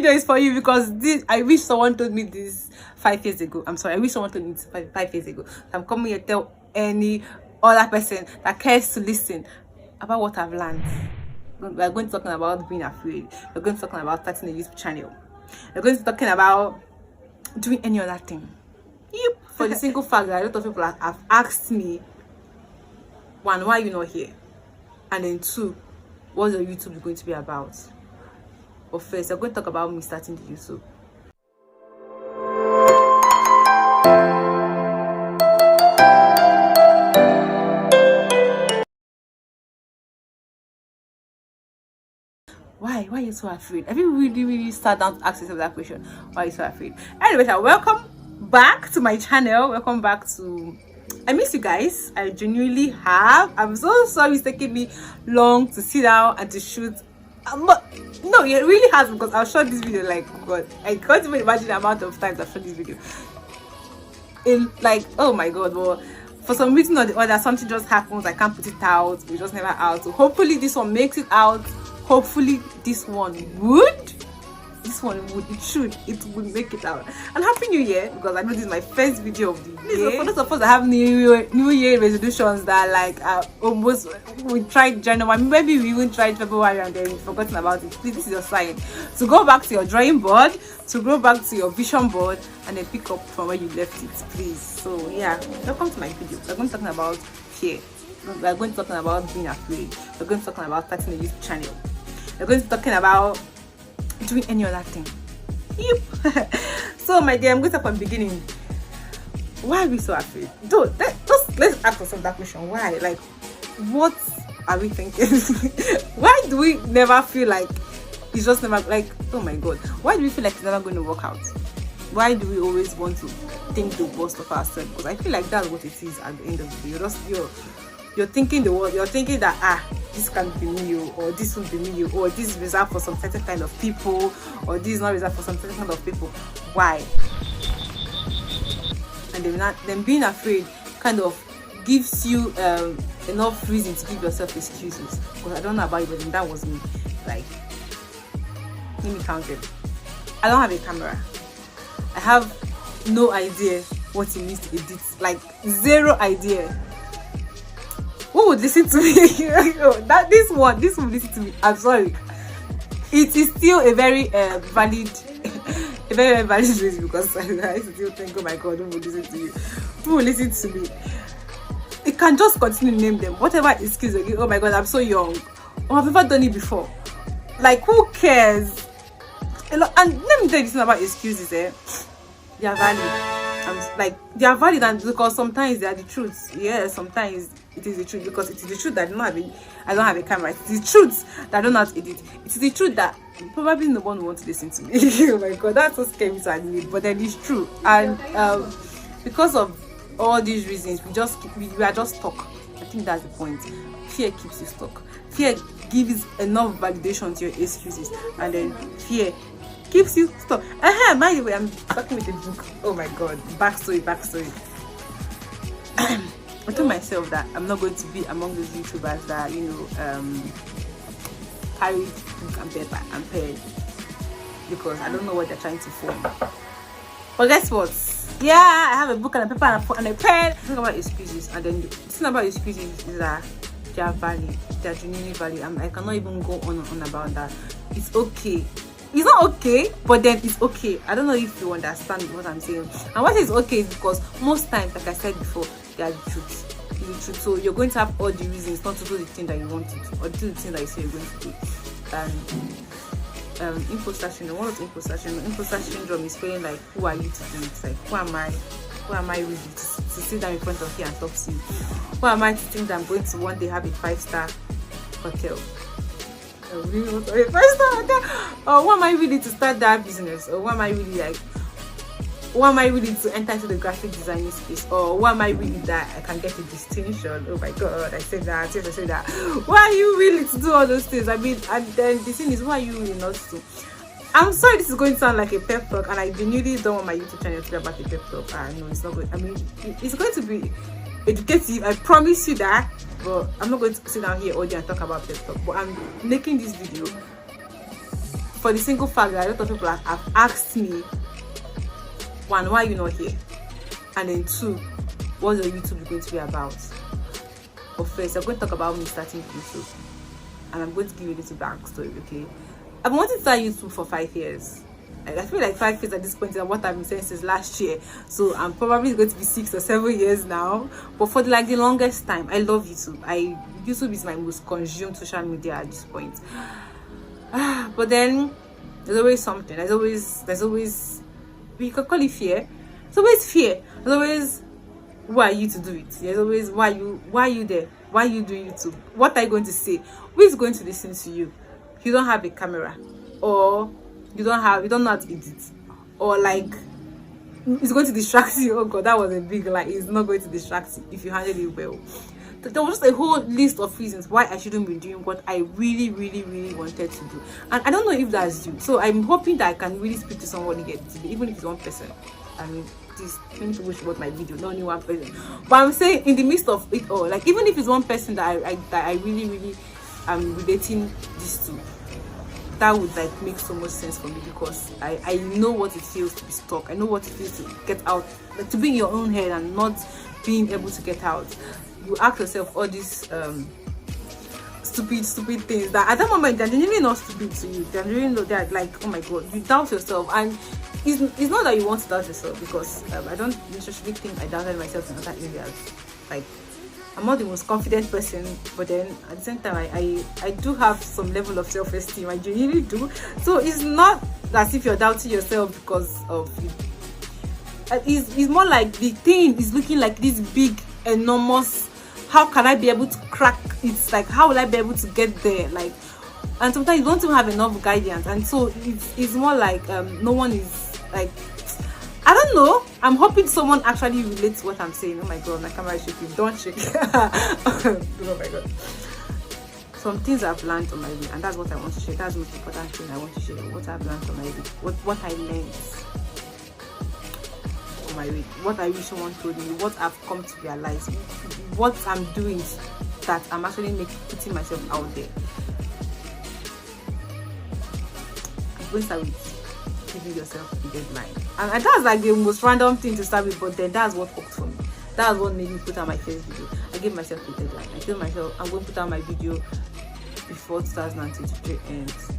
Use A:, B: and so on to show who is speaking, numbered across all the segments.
A: video is for you, because this, I wish someone told me this 5 years ago. I'm sorry, I wish someone told me this 5 years ago. I'm coming here to tell any other person that cares to listen about what I've learned. We're going to be talking about being afraid. We're going to be talking about starting a YouTube channel. We're going to be talking about doing any other thing. Yep. For the single fact that a lot of people have asked me, one, why are you not here? And then two, what's your YouTube going to be about? But first, I'm going to talk about me starting the YouTube. Why are you so afraid? Have you really sat down to ask yourself that question? Why are you so afraid? Anyway, welcome back to my channel. Welcome back to... I miss you guys. I genuinely have. I'm so sorry it's taking me long to sit down and to shoot. No, it really has, because I've shot this video like, God, I can't even imagine the amount of times I've shot this video. Like, oh my God, well, for some reason or the other, something just happens. I can't put it out. It's just never out. So hopefully this one makes it out. Hopefully this one would. It would make it out. And happy new year, because I know this is my first video of the year. For those of us that have new year resolutions that like almost, we tried January, maybe we even tried February and then forgotten about it. Please, this is your sign to go back to your drawing board, to go back to your vision board, and then pick up from where you left it, please. So yeah, welcome to my video. We're going to be talking about fear. We're going to be talking about being afraid. We're going to be talking about starting a YouTube channel. We're going to be talking about doing any other thing. Yep. So my dear, I'm going to start from the beginning. Why are we so afraid? Let's ask ourselves that question. Why? Like, what are we thinking? Why do we never feel like it's just never, like, oh my God, why do we feel like it's never going to work out? Why do we always want to think the worst of ourselves? Because I feel like that's what it is at the end of the day. You're thinking the world. You're thinking that this can't be me, or this won't be me, or this is reserved for some certain kind of people, or this is not reserved for some certain kind of people. Why? And then being afraid kind of gives you enough reason to give yourself excuses. Because I don't know about you, but then that was me. Like, let me count it. I don't have a camera. I have no idea what it means to edit. Like, zero idea. Who would listen to me? this one will listen to me. I'm sorry. It is still a very valid reason, because I still think, oh my God, who will listen to you? Who will listen to me? It can just continue to name them. Whatever excuse they give, oh my God, I'm so young. Oh, I've never done it before. Like, who cares? And let me tell you something about excuses, They are valid. Like, they are valid, and because sometimes they are the truth. Yeah, sometimes it is the truth, because it is the truth that I don't have a camera. It is the truth that I don't know how to edit. It is the truth that probably no one wants to listen to me. Oh my God, that's so scary to admit, but then it's true. And because of all these reasons, we are just stuck. I think that's the point. Fear keeps you stuck. Fear gives enough validation to your excuses, and then fear keeps you stuck. By the way, I'm talking with a book. Oh my God, backstory. I told myself that I'm not going to be among those YouTubers that, carry book and paper and pen, because I don't know what they're trying to form. But guess what? Yeah, I have a book and a paper and a pen. Think about excuses, and then the thing about excuses is that they are valid. They are genuinely valid. I cannot even go on and on about that. It's okay. It's not okay, but then it's okay. I don't know if you understand what I'm saying. And what is okay is because most times, like I said before, they are the truth. It's the truth. So you're going to have all the reasons not to do the thing that you want to do, or do the thing that you say you're going to do. And imposter syndrome. What is imposter syndrome? Imposter syndrome is feeling like, who are you to do it? Like, who am I? Who am I really to sit down in front of you and talk to you? Who am I to think that I'm going to one day have a 5-star hotel? Really want a 5-star hotel? Or who am I really to start that business? Or who am I really to enter into the graphic designing space? Or who am I really that I can get a distinction? Oh my God, I said that. Yes, I said that. Why are you really to do all those things? I mean, and then the thing is, why are you really not to? I'm sorry, this is going to sound like a pep talk, and I genuinely don't want my YouTube channel to be about a pep talk. No, it's not good. I mean, it's going to be educative, I promise you that, but I'm not going to sit down here all day and talk about pep talk. But I'm making this video for the single fact that a lot of people have asked me, one, why are you not here? And then two, what's your YouTube going to be about? But first, I'm going to talk about me starting YouTube. And I'm going to give you a little backstory, okay? I've been wanting to start YouTube for 5 years. Like, I feel like 5 years at this point is what I've been saying since last year. So I'm probably going to be 6 or 7 years now. But for the longest time, I love YouTube. YouTube is my most consumed social media at this point. But then there's always something. There's always we can call it fear. There's always fear. There's always, who are you to do it? There's always, why are you there? Why are you doing YouTube? What are you going to say? Who is going to listen to you? You don't have a camera, or you don't know how to edit, or like it's going to distract you. Oh god, that was a big lie. It's not going to distract you if you handle it well. There was just a whole list of reasons why I shouldn't be doing what I really wanted to do, and I don't know if that's you. So I'm hoping that I can really speak to somebody here today, even if it's one person. I mean, this many people should watch my video, not only one person. But I'm saying, in the midst of it all, like even if it's one person that I really am relating this to, that would like make so much sense for me, because I know what it feels to be stuck. I know what it feels to get out, like to be in your own head and not being able to get out. You ask yourself all these stupid things that at that moment they're genuinely not stupid to you. They're really they're like, oh my god, you doubt yourself. And it's not that you want to doubt yourself, because I don't necessarily think I doubted myself in other areas. Like, I'm not the most confident person, but then at the same time I do have some level of self-esteem. I genuinely do. So it's not as if you're doubting yourself because of it. It's more like the thing is looking like this big, enormous, how can I be able to crack it? It's like, how will I be able to get there? Like, and sometimes you don't even have enough guidance, and so it's more like no one is like, I don't know. I'm hoping someone actually relates to what I'm saying. Oh my god, my camera is shaking. Don't shake. Oh my god. Some things I've learned on my way, and that's what I want to share. That's the most important thing I want to share. What I've learned on my way. What I learned on my way. What I wish someone told me. What I've come to realize. What I'm doing that I'm actually putting myself out there. I'm going to start with giving yourself a deadline. And that's like the most random thing to start with, but then that's what worked for me. That's what made me put out my first video. I gave myself a deadline. I told myself I'm going to put out my video before 2023 ends.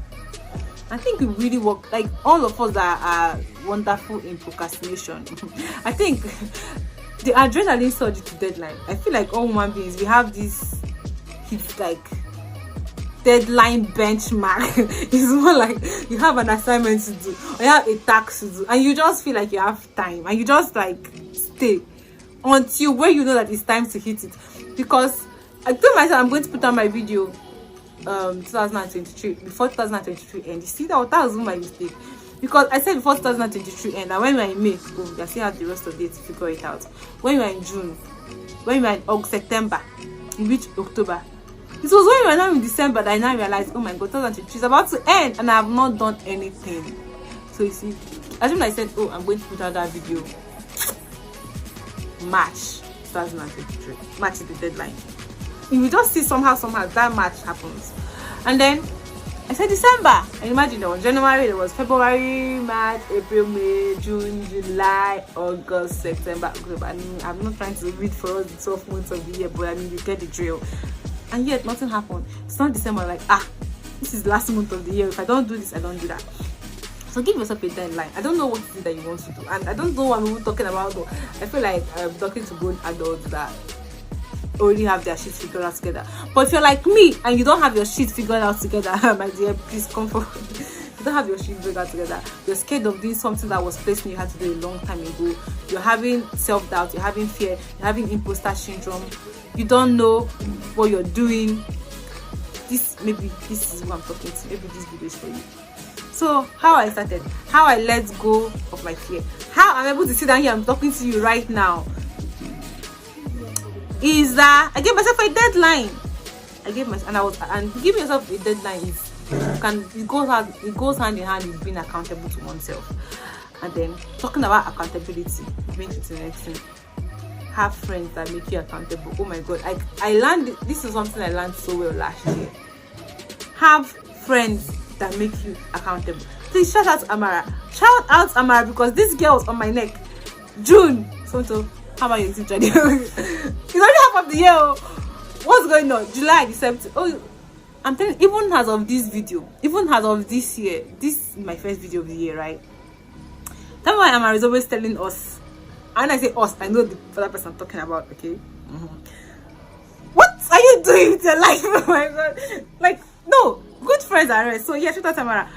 A: I think it really worked. Like, all of us that are wonderful in procrastination, I think the adrenaline surge to deadline. I feel like all human beings, we have this, it's like deadline benchmark. It's more like you have an assignment to do, or you have a task to do, and you just feel like you have time, and you just like stay until where you know that it's time to hit it. Because I told myself I'm going to put on my video 2023 before 2023 end. You see, that was my mistake, because I said before 2023 end, and when we're in May, oh, I still have the rest of the day to figure it out. When we're in June, when we're in August, September, in which October, it was when we were now in December that I now realized, oh my god, 2023 is about to end and I have not done anything. So you see, as soon as I said, oh, I'm going to put out that video March 2023, March is the deadline. You will just see somehow that March happens, and then I said December, and imagine there was January, there was February, March, April, May, June, July, August, September, October. I mean, I'm not trying to read for us the 12 months of the year, but I mean, you get the drill. And yet nothing happened. It's not December, like, this is the last month of the year. If I don't do this, I don't do that. So give yourself a deadline. I don't know what it is that you want to do, and I don't know what I'm even talking about, though. I feel like I'm talking to grown adults that already have their shit figured out together. But if you're like me and you don't have your shit figured out together, my dear, please come forward. You don't have your shit figured out together. You're scared of doing something that was placed in you had to do a long time ago. You're having self-doubt. You're having fear. You're having imposter syndrome. You don't know what you're doing. Maybe this is what I'm talking to. Maybe this video is for you. So how I started, how I let go of my fear, how I'm able to sit down here, I'm talking to you right now, is that I gave myself a deadline. And giving yourself a deadline is it goes hand in hand with being accountable to oneself. And then talking about accountability, being to the next thing, have friends that make you accountable. Oh my god, I learned this is something I learned so well last year. Have friends that make you accountable. Please shout out Amara. Shout out Amara, because this girl was on my neck. June. So how about your YouTube journey? It's already half of the year. What's going on? July, December. Oh, I'm telling you, even as of this video, even as of this year, this is my first video of the year, right? That's why Amara is always telling us. And I say us, I know the other person I'm talking about, okay? What are you doing with your life? Oh my god. Like, no, good friends are right. So yeah, shout out Tamara.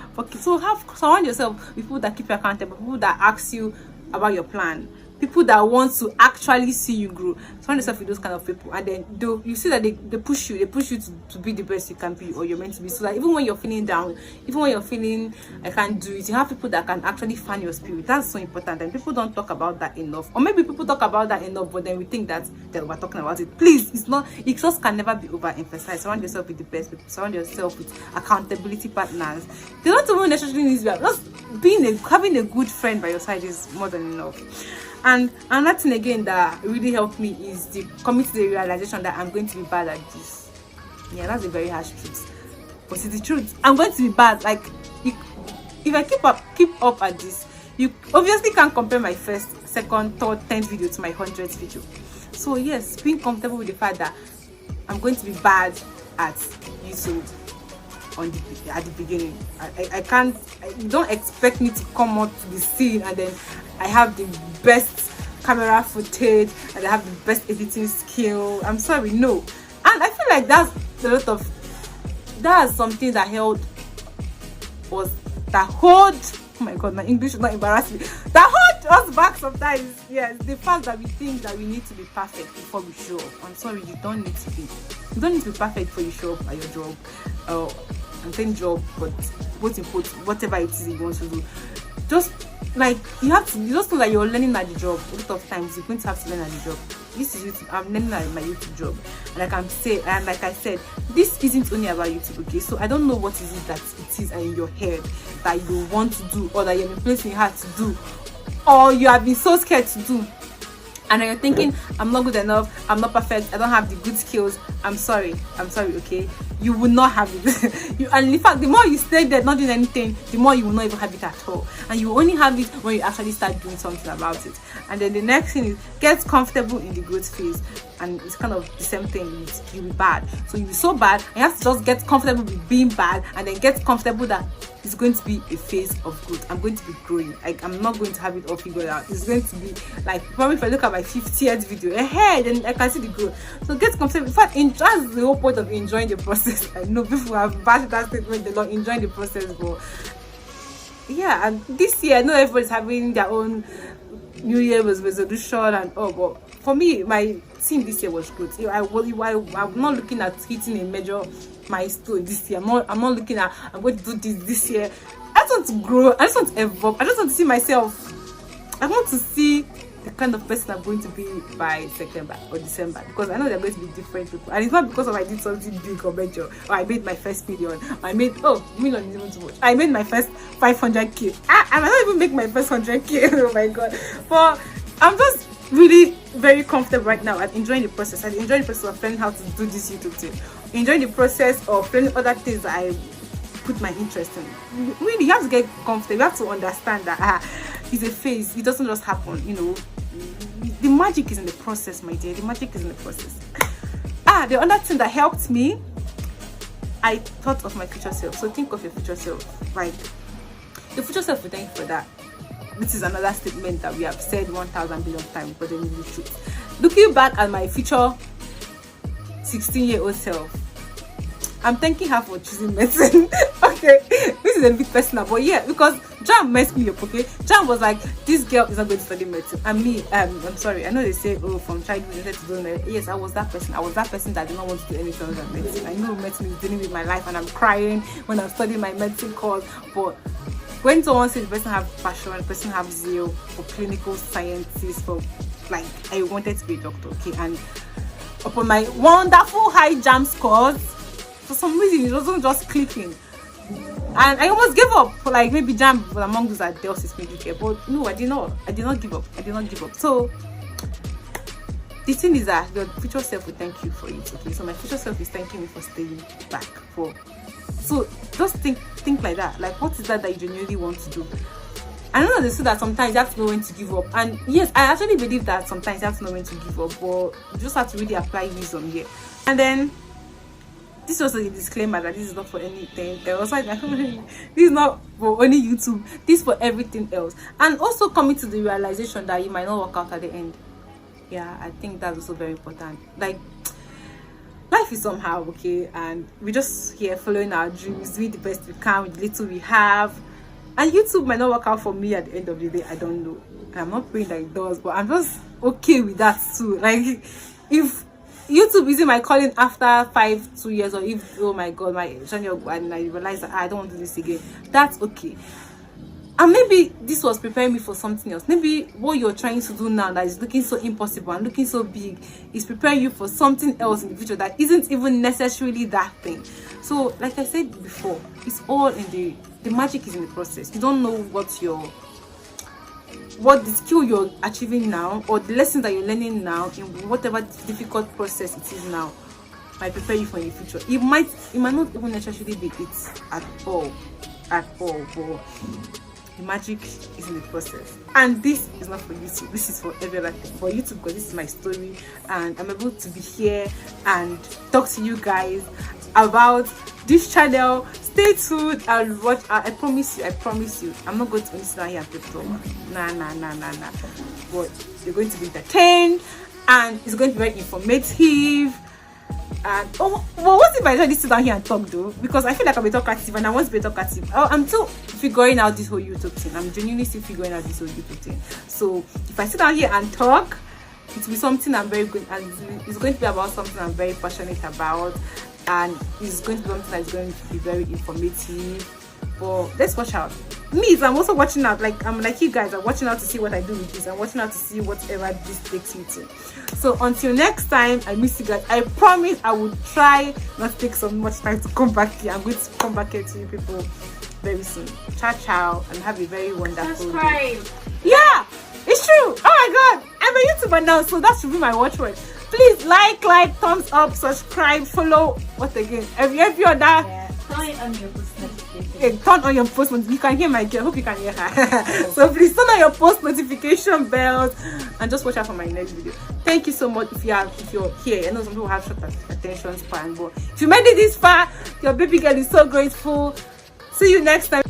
A: So surround yourself with people that keep you accountable, people that ask you about your plan, people that want to actually see you grow. Surround yourself with those kind of people, and then you see that they push you to be the best you can be, or you're meant to be. So that even when you're feeling down, even when you're feeling I can't do it, you have people that can actually fan your spirit. That's so important, and people don't talk about that enough. Or maybe people talk about that enough, but then we think that we're talking about it. Please, it's not. It just can never be overemphasized. Surround yourself with the best people. Surround yourself with accountability partners. They don't even necessarily need to be. Just having a good friend by your side is more than enough. And another thing again that really helped me is coming to the realization that I'm going to be bad at this. Yeah, that's a very harsh truth, but it's the truth. I'm going to be bad. Like, if I keep up at this, you obviously can't compare my first, second, third, 10th video to my 100th video. So yes, being comfortable with the fact that I'm going to be bad at YouTube at the beginning. I can't. You don't expect me to come out to the scene and then I have the best camera footage and I have the best editing skill. I'm sorry, no. And I feel like that's something that hold. Oh my god, my English is not embarrassing. That hold us back sometimes. Yes, the fact that we think that we need to be perfect before we show up. I'm sorry, you don't need to be. You don't need to be perfect before you show up at your job. I'm saying job, but whatever it is you want to do. Just like you just know that you're learning at the job. A lot of times you're going to have to learn at the job. This is YouTube. I'm learning at my YouTube job, and like I said, this isn't only about YouTube. Okay, so I don't know what is it that it is in your head that you want to do, or that you've been placing hard to do, or you have been so scared to do, and you're thinking, I'm not good enough, I'm not perfect, I don't have the good skills. I'm sorry, okay? You will not have it. And in fact, the more you stay there not doing anything, the more you will not even have it at all. And you will only have it when you actually start doing something about it. And then the next thing is get comfortable in the growth phase. And it's kind of the same thing. You'll be bad. So you'll be so bad, and you have to just get comfortable with being bad, and then get comfortable that it's going to be a phase of growth. I'm going to be growing. Like, I'm not going to have it all figured out. It's going to be like, probably if I look at my 50th video ahead, then I can see the growth. So get comfortable. In fact, that's the whole point of enjoying the process. I know people have bashed that statement, they're not enjoying the process, but yeah. And this year, I know everybody's having their own New Year's resolution and all, but for me, my team this year was good. I'm not looking at hitting a major milestone this year. I'm not looking at I'm going to do this year. I just want to grow. I just want to evolve. I just want to see myself. I want to see the kind of person I'm going to be by September or December, because I know they're going to be different people, and it's not because I did something big or major, or I made my first million, or I made million is even too much. I made my first 500k. I might not even make my first 100k. Oh my god! But I'm just really very comfortable right now and enjoying the process. I enjoy the process of learning how to do this YouTube thing, enjoying the process of learning other things that I put my interest in. Really, you have to get comfortable. You have to understand that it's a phase. It doesn't just happen, you know. The magic is in the process, my dear. The magic is in the process. The other thing that helped me, I thought of my future self. So think of your future self. Like, your future self will thank you for that. This is another statement that we have said 1,000 billion times, but then it's the truth. Looking back at my future 16-year-old self, I'm thanking her for choosing medicine. Okay, this is a bit personal, but yeah, because Jam messed me up. Okay, Jam was like, this girl is not going to study medicine. And me, I'm sorry, I know they say, oh, from childhood you to do medicine. Yes, I was that person. I was that person that did not want to do anything other than medicine. I know medicine is dealing with my life, and I'm crying when I'm studying my medicine course. But when someone says the person have passion, the person have zeal for clinical sciences, for like, I wanted to be a doctor. Okay, and upon my wonderful high Jam scores, for some reason it wasn't just clicking, and I almost gave up. For like, maybe Jam was among those that dealt with me, but no, I did not give up. So the thing is that your future self will thank you for it. Okay, so my future self is thanking me for staying back, for So just think like that. Like, what is that you genuinely want to do? I don't know, they say that sometimes you have to know when to give up, and yes, I actually believe that sometimes you have to know when to give up, but you just have to really apply wisdom here. And then this was a disclaimer that this is not for anything else. Like, this is not for only YouTube, this is for everything else. And also coming to the realization that you might not work out at the end. Yeah, I think that's also very important. Like, life is somehow okay, and we're just here following our dreams, doing the best we can with the little we have. And YouTube might not work out for me at the end of the day. I don't know. And I'm not praying that it does, but I'm just okay with that too. Like, if YouTube isn't my calling after 2 years, or if, oh my god, my channel, and I realize that I don't want to do this again, that's okay. And maybe this was preparing me for something else. Maybe what you're trying to do now that is looking so impossible and looking so big is preparing you for something else in the future that isn't even necessarily that thing. So, like I said before, it's all in the magic is in the process. You don't know what the skill you're achieving now, or the lessons that you're learning now in whatever difficult process it is now, might prepare you for in the future. It might not even necessarily be it at all, but the magic is in the process. And this is not for YouTube, this is for every other thing. For YouTube, because this is my story, and I'm able to be here and talk to you guys about this channel. Stay tuned and watch. I promise you, I'm not going to only sit down here and talk. Nah. But you're going to be entertained, and it's going to be very informative. And well, what if I just sit down here and talk though? Because I feel like I'm a talkative, and I want to be talkative. I'm still figuring out this whole YouTube thing. I'm genuinely still figuring out this whole YouTube thing. So if I sit down here and talk, it will be something I'm very good, and it's going to be about something I'm very passionate about, and it's going to be something that's going to be very informative. But let's watch out. I'm also watching out. Like, I'm like you guys, I'm watching out to see what I do with this. I'm watching out to see whatever this takes me to. So until next time, I miss you guys. I promise I will try not to take so much time to come back here. I'm going to come back here to you people very soon. Ciao, and have a very wonderful day. Yeah, it's true. Oh my god, I'm a YouTuber now, so that should be my watchword. Please like, thumbs up, subscribe, follow. What again? Every other.
B: Yeah. Turn on your post notification.
A: Turn on your post notification. You can hear my girl. Hope you can hear her. So please turn on your post notification bells and just watch out for my next video. Thank you so much. If you're here, I know some people have short attention span, but if you made it this far, your baby girl is so grateful. See you next time.